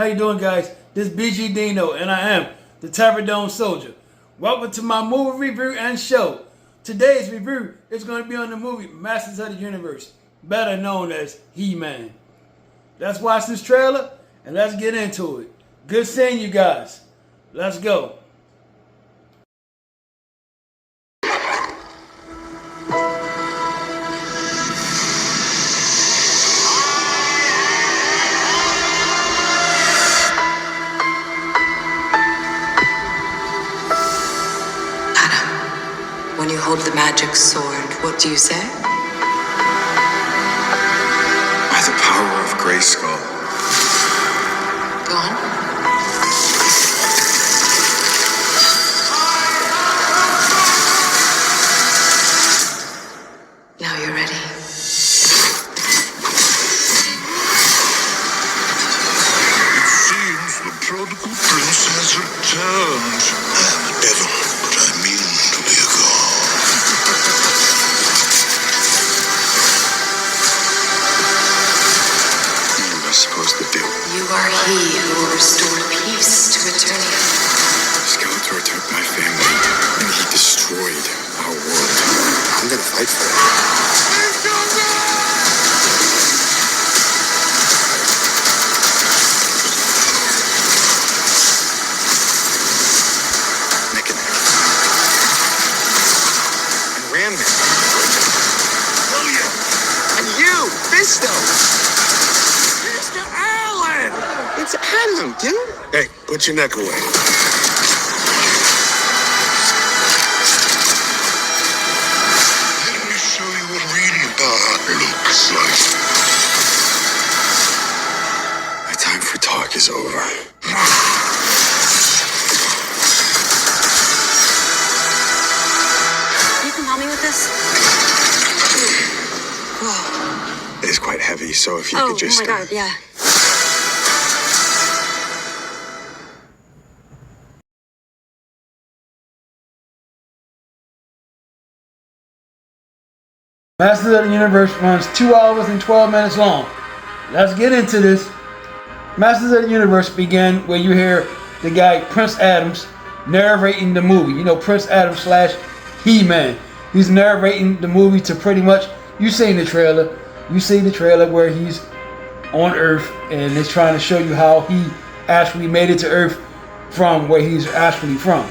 How you doing, guys? This is BG Dino, and I am the Tavern Soldier. Welcome to my movie review and show. Today's review is going to be on the movie Masters of the Universe, better known as He-Man. Let's watch this trailer, and let's get into it. Good seeing you guys. Let's go. When you hold the magic sword, what do you say? By the power of Grayskull. Go on. Now you're ready. It seems the prodigal prince has returned. I'm a devil, but I mean to be a god. What am I supposed to do? You are he who will restore peace to Eternia. Skeletor took my family, and he destroyed our world. I'm gonna fight for it. Neck and neck. And Ram-Man. William! And you, Fisto! Mr. Allen! It's Adam, dude! Hey, put your neck away. Let me show you what reading about looks like. My time for talk is over. You can help me with this? Whoa. It is quite heavy, so if you could just... Oh my god, yeah. Masters of the Universe runs 2 hours and 12 minutes long. Let's get into this. Masters of the Universe begin where you hear the guy Prince Adams narrating the movie. You know, Prince Adams / He-Man. He's narrating the movie to pretty much, you seen the trailer. You see the trailer where he's on Earth and it's trying to show you how he actually made it to Earth from where he's actually from.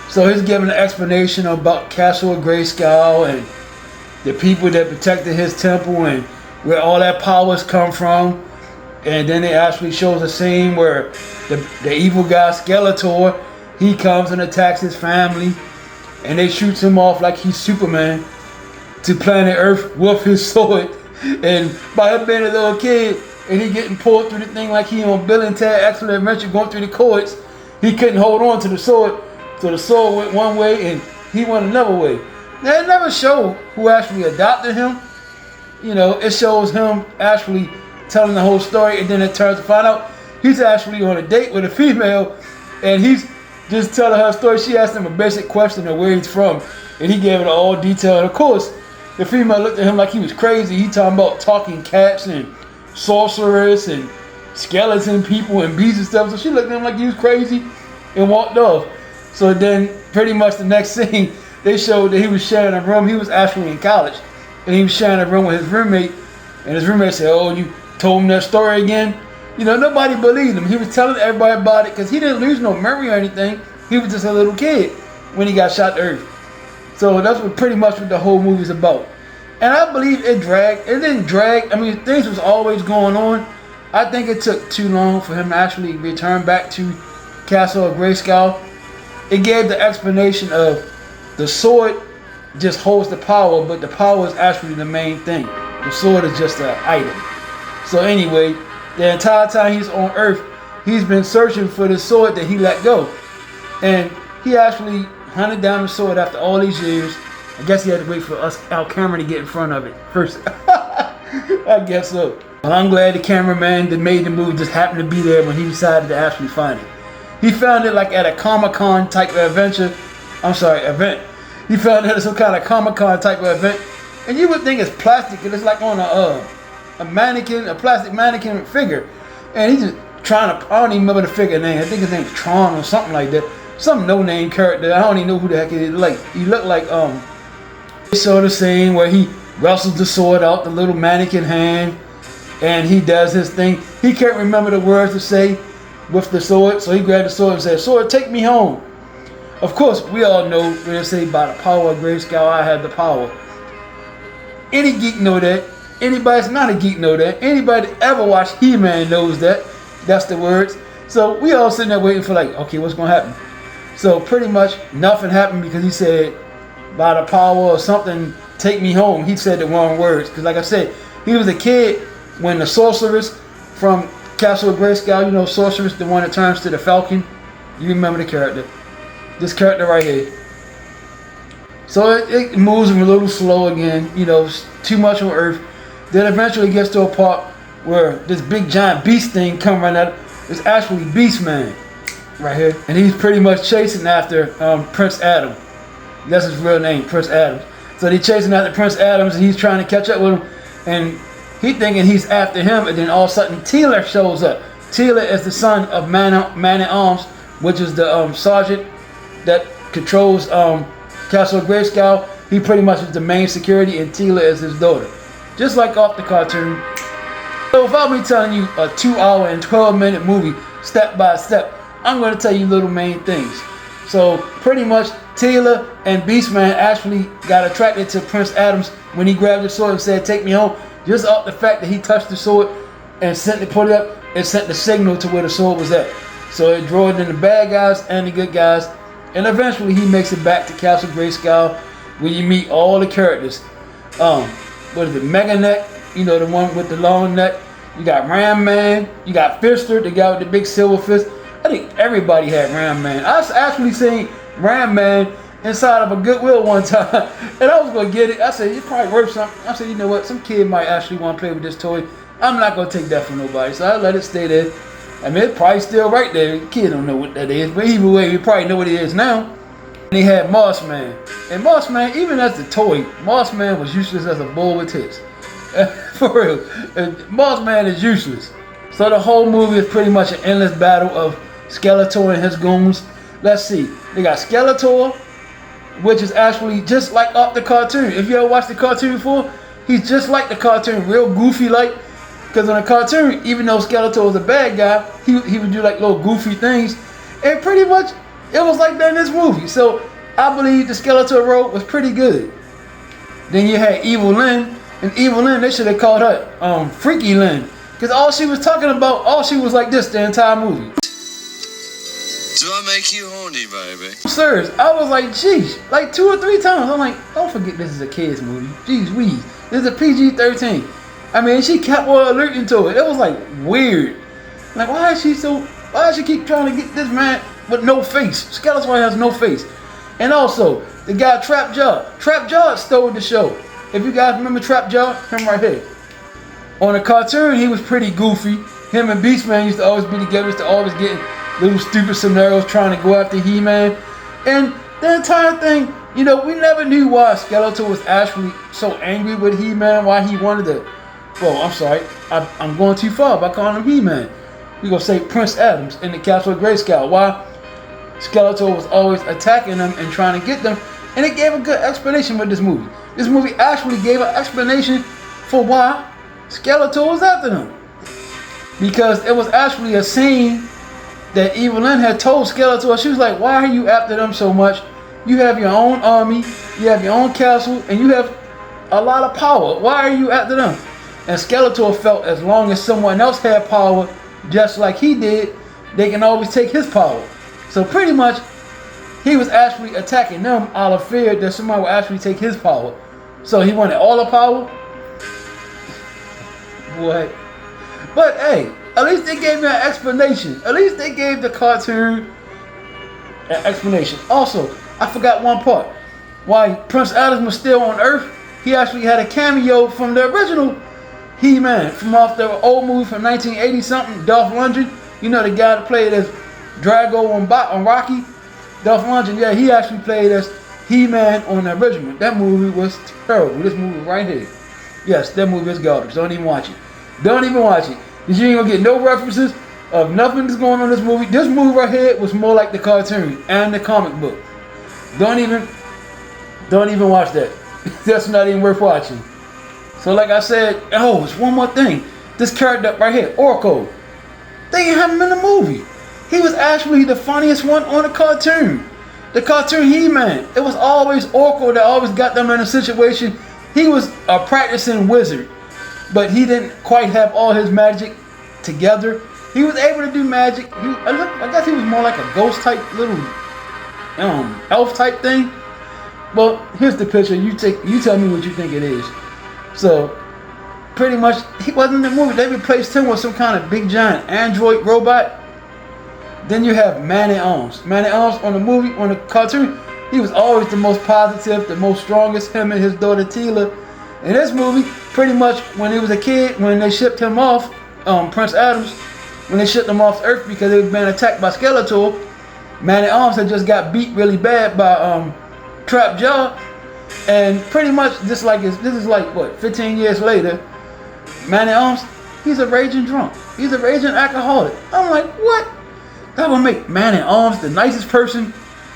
So he's giving an explanation about Castle of Grayskull and the people that protected his temple and where all that powers come from. And then it actually shows a scene where the evil guy Skeletor, he comes and attacks his family and they shoots him off like he's Superman to planet Earth with his sword. And by him being a little kid and he getting pulled through the thing like he on Bill and Ted Excellent Adventure going through the cords, he couldn't hold on to the sword. So the sword went one way and he went another way. They never show who actually adopted him. You know, it shows him actually telling the whole story, and then it turns to find out he's actually on a date with a female, and he's just telling her story. She asked him a basic question of where he's from, and he gave it all detail. And of course, the female looked at him like he was crazy. He talking about talking cats and sorcerers and skeleton people and bees and stuff. So she looked at him like he was crazy and walked off. So then pretty much the next scene, they showed that he was sharing a room. He was actually in college, and he was sharing a room with his roommate. And his roommate said, "Oh, you told him that story again?" You know, nobody believed him. He was telling everybody about it because he didn't lose no memory or anything. He was just a little kid when he got shot to Earth. So that's what pretty much what the whole movie's about. And I believe it dragged. It didn't drag. I mean, things was always going on. I think it took too long for him to actually return back to Castle of Grayskull. It gave the explanation of the sword just holds the power, but the power is actually the main thing. The sword is just an item. So anyway, the entire time he's on Earth, he's been searching for the sword that he let go. And he actually hunted down the sword after all these years. I guess he had to wait for our camera to get in front of it first. I guess so. Well, I'm glad the cameraman that made the movie just happened to be there when he decided to actually find it. He found it like at a Comic-Con type of event. He found it at some kind of Comic-Con type of event. And you would think it's plastic, and it's like on a mannequin, a plastic mannequin figure. And he just I don't even remember the figure name. I think his name's Tron or something like that. Some no-name character. I don't even know who the heck it is. Like, he looked like sort of scene where he wrestles the sword out the little mannequin hand, and he does his thing. He can't remember the words to say with the sword, so he grabbed the sword and said, "Sword, take me home." Of course, we all know when they say by the power of Grayskull, I have the power. Any geek know that. Anybody that's not a geek know that. Anybody that ever watched He-Man knows that. That's the words. So we all sitting there waiting for like, okay, what's gonna happen? So pretty much nothing happened because he said, by the power or something, take me home. He said the wrong words. Because like I said, he was a kid when the sorceress from Castle of Grayskull, you know, sorceress, the one that turns to the Falcon. You remember the character. This character right here. So it moves him a little slow again, you know, too much on Earth. Then eventually gets to a part where this big giant beast thing come right out. It's actually Beastman right here. And he's pretty much chasing after Prince Adam. That's his real name, Prince Adam. So he's chasing after Prince Adams and he's trying to catch up with him. And he thinking he's after him, and then all of a sudden Teela shows up. Teela is the son of Man-at-Arms, which is the sergeant that controls Castle of Grayskull. He pretty much is the main security, and Teela is his daughter. Just like off the cartoon. So if I'll be telling you a 2-hour and 12-minute movie, step by step, I'm going to tell you little main things. So pretty much Teela and Beastman actually got attracted to Prince Adams when he grabbed the sword and said, "Take me home." Just off the fact that he touched the sword and put it up, it sent the signal to where the sword was at. So it drew in the bad guys and the good guys. And eventually he makes it back to Castle Grayskull, where you meet all the characters. What is it, Mega Neck, you know, the one with the long neck. You got Ram Man, you got Fister, the guy with the big silver fist. I think everybody had Ram Man. I actually seen Ram Man inside of a Goodwill one time, and I was gonna get it. I said, it's probably worth something. I said, you know what, some kid might actually want to play with this toy. I'm not gonna take that from nobody, so I let it stay there. I mean, it's probably still right there. The kid don't know what that is, but either way, you probably know what it is now. And he had Moss Man, and Moss Man, even as a toy, Moss Man was useless as a bull with tits. For real, Moss Man is useless. So the whole movie is pretty much an endless battle of Skeletor and his goons. Let's see, they got Skeletor, which is actually just like off the cartoon. If you ever watched the cartoon before, he's just like the cartoon, real goofy like. Because on the cartoon, even though Skeletor was a bad guy, he would do like little goofy things. And pretty much, it was like that in this movie. So I believe the Skeletor role was pretty good. Then you had Evil Lynn. And Evil Lynn, they should have called her Freaky Lynn. Because all she was talking about, all she was like this the entire movie. Do I make you horny, baby? Serious, I was like, geez, like 2 or 3 times. I'm like, don't forget this is a kid's movie. Jeez, this is a PG-13. I mean, she kept on alerting to it. It was like weird. Like, why is she keep trying to get this man with no face? Skeletor has no face. And also, the guy Trap Jaw. Trap Jaw stole the show. If you guys remember Trap Jaw, him right here. On the cartoon, he was pretty goofy. Him and Beastman used to always be together, used to always get little stupid scenarios trying to go after He-Man. And the entire thing, you know, we never knew why Skeletor was actually so angry with He-Man, why he wanted to. Well, I'm sorry, I'm going too far by calling him He-Man. We're going to say Prince Adams in the Castle of Grayskull. Why Skeletor was always attacking them and trying to get them. And it gave a good explanation with this movie. This movie actually gave an explanation for why Skeletor was after them. Because it was actually a scene that Evil Lynn had told Skeletor. She was like, why are you after them so much? You have your own army, you have your own castle, and you have a lot of power. Why are you after them? And Skeletor felt as long as someone else had power, just like he did, they can always take his power. So pretty much, he was actually attacking them out of fear that somebody would actually take his power. So he wanted all the power. Boy. But hey, at least they gave me an explanation. At least they gave the cartoon an explanation. Also, I forgot one part. Why Prince Adam was still on Earth, he actually had a cameo from the original He-Man, from off the old movie from 1980 something, Dolph Lundgren. You know, the guy that played as Drago on Rocky. Dolph Lundgren, yeah, he actually played as He-Man on the original. That movie was terrible. This movie right here. Yes, that movie is garbage. Don't even watch it. Don't even watch it. Because you ain't gonna get no references of nothing that's going on in this movie. This movie right here was more like the cartoon and the comic book. Don't even watch that. That's not even worth watching. So like I said, oh, it's one more thing. This character right here, Orko, they didn't have him in the movie. He was actually the funniest one on the cartoon. The cartoon He-Man. It was always Orko that always got them in a situation. He was a practicing wizard, but he didn't quite have all his magic together. He was able to do magic. I guess he was more like a ghost type little elf type thing. Well, here's the picture. You tell me what you think it is. So, pretty much, he wasn't in the movie. They replaced him with some kind of big giant android robot. Then you have Man-at-Arms. Man-at-Arms on the movie, on the cartoon, he was always the most positive, the most strongest. Him and his daughter Teela. In this movie, pretty much when he was a kid, when they shipped him off, Prince Adams, when they shipped him off Earth because they were being attacked by Skeletor, Man-at-Arms had just got beat really bad by Trap Jaw, and pretty much this is like what, 15 years later, Man-at-Arms, he's a raging drunk. He's a raging alcoholic. I'm like, what? That would make Man-at-Arms the nicest person,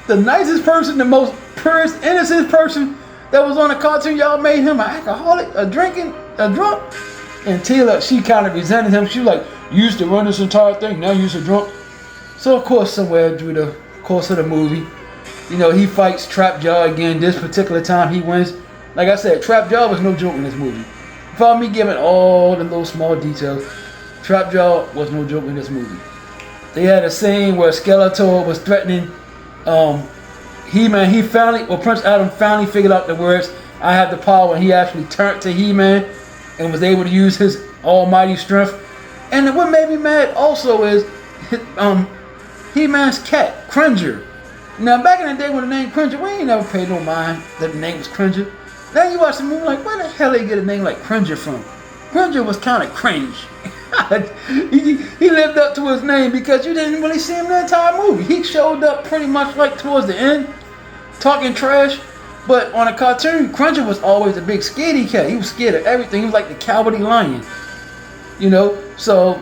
the most purest, innocent person that was on a cartoon. Y'all made him an alcoholic, a drunk. And Teela, she kind of resented him. She was like, you used to run this entire thing, now you're a drunk. So of course, somewhere through the course of the movie, you know, he fights Trap Jaw again. This particular time he wins. Like I said, Trap Jaw was no joke in this movie. Without me giving all the little small details, Trap Jaw was no joke in this movie. They had a scene where Skeletor was threatening He-Man. Prince Adam finally figured out the words, I have the power, and he actually turned to He-Man and was able to use his almighty strength. And what made me mad also is He-Man's cat, Cringer. Now, back in the day when the name Cringer, we ain't never paid no mind that the name was Cringer. Now you watch the movie like, where the hell they get a name like Cringer from? Cringer was kind of cringe. he lived up to his name because you didn't really see him the entire movie. He showed up pretty much like towards the end, talking trash. But on a cartoon, Cringer was always a big scaredy cat. He was scared of everything. He was like the cowardly lion. You know, so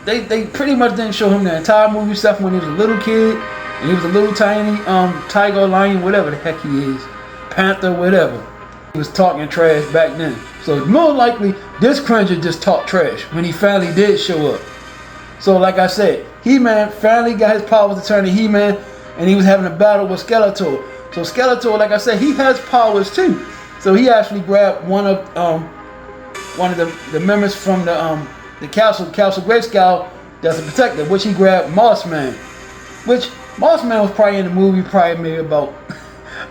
they pretty much didn't show him the entire movie stuff when he was a little kid. And he was a little tiny tiger, lion, whatever the heck he is. Panther, whatever. He was talking trash back then. So more likely, this Cringer just talked trash when he finally did show up. So like I said, He-Man finally got his powers to turn to He-Man, and he was having a battle with Skeletor. So Skeletor, like I said, he has powers too. So he actually grabbed one of the members from the Castle Grayskull that's a protector, which he grabbed Mossman. Which Mossman was probably in the movie, maybe about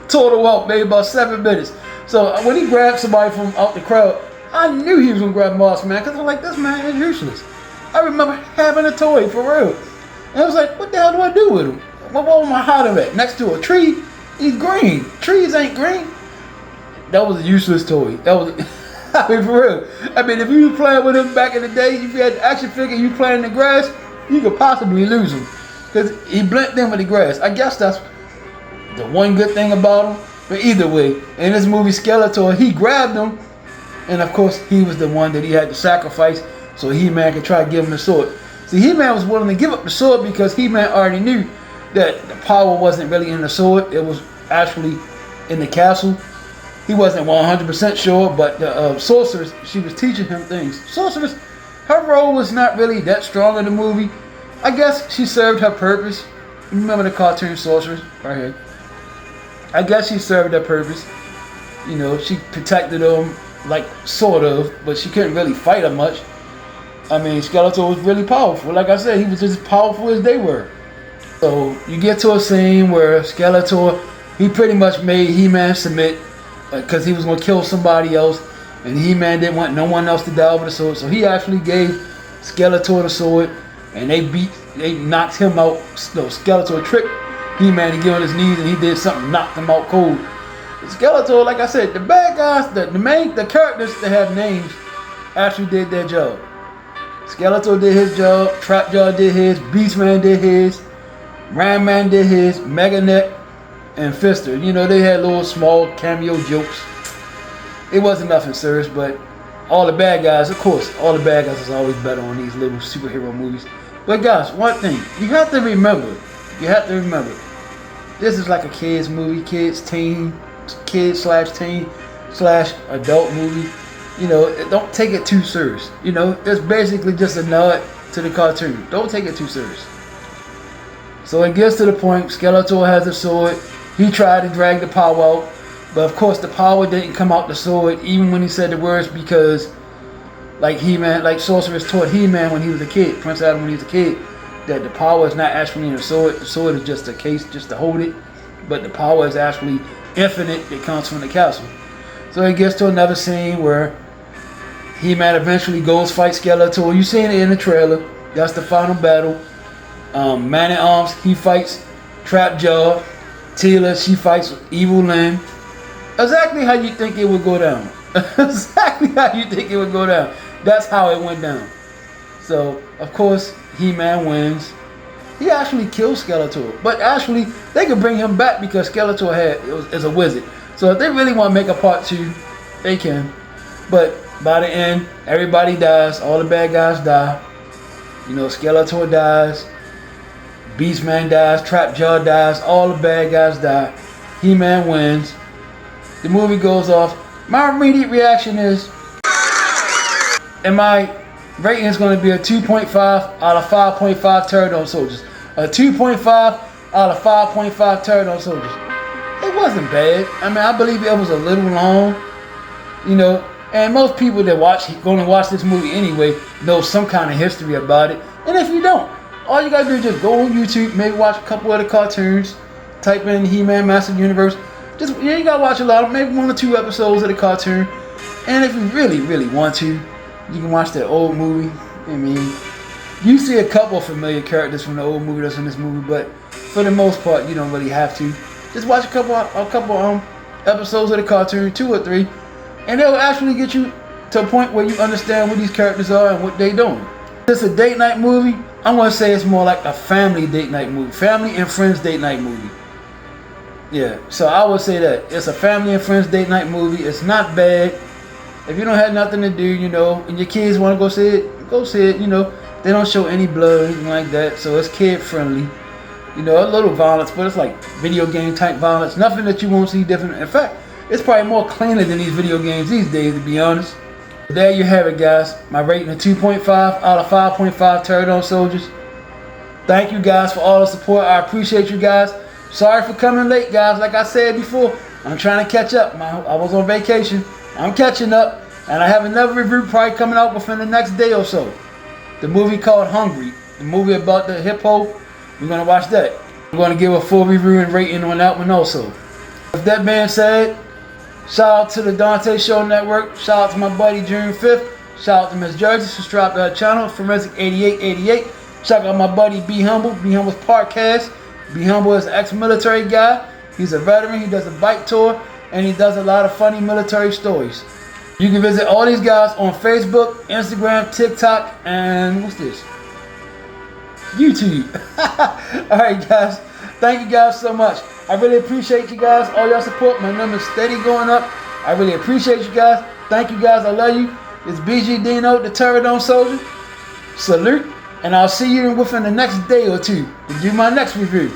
total out, maybe about 7 minutes. So when he grabbed somebody from out the crowd, I knew he was gonna grab Mossman because I was like, this man is useless. I remember having a toy for real, and I was like, what the hell do I do with him? What am I hiding at? Next to a tree? He's green. Trees ain't green. That was a useless toy. That was, I mean, for real. I mean, if you were playing with him back in the day, if you had the action figure, you playing in the grass, you could possibly lose him because he blended in with the grass. I guess that's the one good thing about him. But either way, in this movie, Skeletor, he grabbed him, and of course, he was the one that he had to sacrifice so He-Man could try to give him the sword. See, He-Man was willing to give up the sword because He-Man already knew that the power wasn't really in the sword. It was actually in the castle. He wasn't 100% sure, but the sorceress, she was teaching him things. Sorceress, her role was not really that strong in the movie. I guess she served her purpose. Remember the cartoon Sorceress right here? I guess she served her purpose. You know, she protected him, like, sort of, but she couldn't really fight him much. I mean, Skeletor was really powerful. Like I said, he was just as powerful as they were. So, you get to a scene where Skeletor, he pretty much made He-Man submit because he was going to kill somebody else, and He-Man didn't want no one else to die over the sword. So, he actually gave Skeletor the sword, and they knocked him out. So, Skeletor tricked He-Man to get on his knees, and he did something, knocked him out cold. Skeletor, like I said, the bad guys, the characters that have names actually did their job. Skeletor did his job, Trap Jaw did his, Beastman did his, Ram Man did his, Meganet, and Fister. You know, they had little small cameo jokes. It wasn't nothing serious, but all the bad guys, of course, all the bad guys is always better on these little superhero movies. But guys, one thing you have to remember, this is like a kids movie, kid/teen/adult movie. You know, don't take it too serious. You know, it's basically just a nod to the cartoon. Don't take it too serious. So it gets to the point, Skeletor has a sword. He tried to drag the power out, but of course the power didn't come out the sword even when he said the words, because like He-Man, like Sorceress taught He-Man when he was a kid, Prince Adam when he was a kid, that the power is not actually in the sword. The sword is just a case just to hold it, but the power is actually infinite. It comes from the castle. So it gets to another scene where He-Man eventually goes fight Skeletor. You seen it in the trailer. That's the final battle. Man-at-Arms, he fights Trapjaw. Teela, she fights Evil Lyn. Exactly how you think it would go down. Exactly how you think it would go down. That's how it went down. So, of course, He-Man wins. He actually kills Skeletor. But actually, they could bring him back because Skeletor is a wizard. So if they really want to make a part 2, they can. But by the end, everybody dies. All the bad guys die. You know, Skeletor dies. Beastman dies. Trapjaw dies. All the bad guys die. He-Man wins. The movie goes off. My immediate reaction is, and my rating is going to be a 2.5 out of 5.5 Pterodon soldiers. A 2.5 out of 5.5 Pterodon soldiers. It wasn't bad. I mean, I believe it was a little long. You know, and most people that going to watch this movie anyway know some kind of history about it. And if you don't, all you gotta do is just go on YouTube, maybe watch a couple of the cartoons, type in He-Man Master Universe. Just, you ain't gotta watch a lot, maybe 1 or 2 episodes of the cartoon. And if you really, really want to, you can watch that old movie. I mean, you see a couple of familiar characters from the old movie that's in this movie, but for the most part, you don't really have to. Just watch a couple episodes of the cartoon, 2 or 3, and they'll actually get you to a point where you understand what these characters are and what they're doing. It's a date night movie. I'm gonna say it's more like a family date night movie, family and friends date night movie. Yeah, so I would say that it's a family and friends date night movie. It's not bad. If you don't have nothing to do, you know, and your kids want to go see it, go see it. You know, they don't show any blood or anything like that, so it's kid friendly. You know, a little violence, but it's like video game type violence. Nothing that you won't see different. In fact, it's probably more cleaner than these video games these days, to be honest. There you have it, guys. My rating of 2.5 out of 5.5 Pterodon soldiers. Thank you guys for all the support. I appreciate you guys. Sorry for coming late, guys. Like I said before, I'm trying to catch up. I was on vacation. I'm catching up, and I have another review probably coming out within the next day or so. The movie called Hungry, the movie about the hippo. We're gonna watch that. I'm gonna give a full review and rating on that one also. With that being said, shout out to the Dante Show Network. Shout out to my buddy June 5th. Shout out to Miss Jersey, subscribe to her channel, Forensic8888. Check out my buddy Be Humble, Be Humble's podcast. Be Humble is an ex-military guy. He's a veteran. He does a bike tour, and he does a lot of funny military stories. You can visit all these guys on Facebook, Instagram, TikTok, and what's this? YouTube. Alright guys, thank you guys so much. I really appreciate you guys, all your support. My number's steady going up. I really appreciate you guys. Thank you guys, I love you. It's BG Dino, the Pterodon Soldier. Salute, and I'll see you within the next day or 2 to do my next review.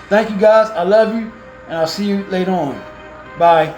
Thank you guys, I love you, and I'll see you later on. Bye.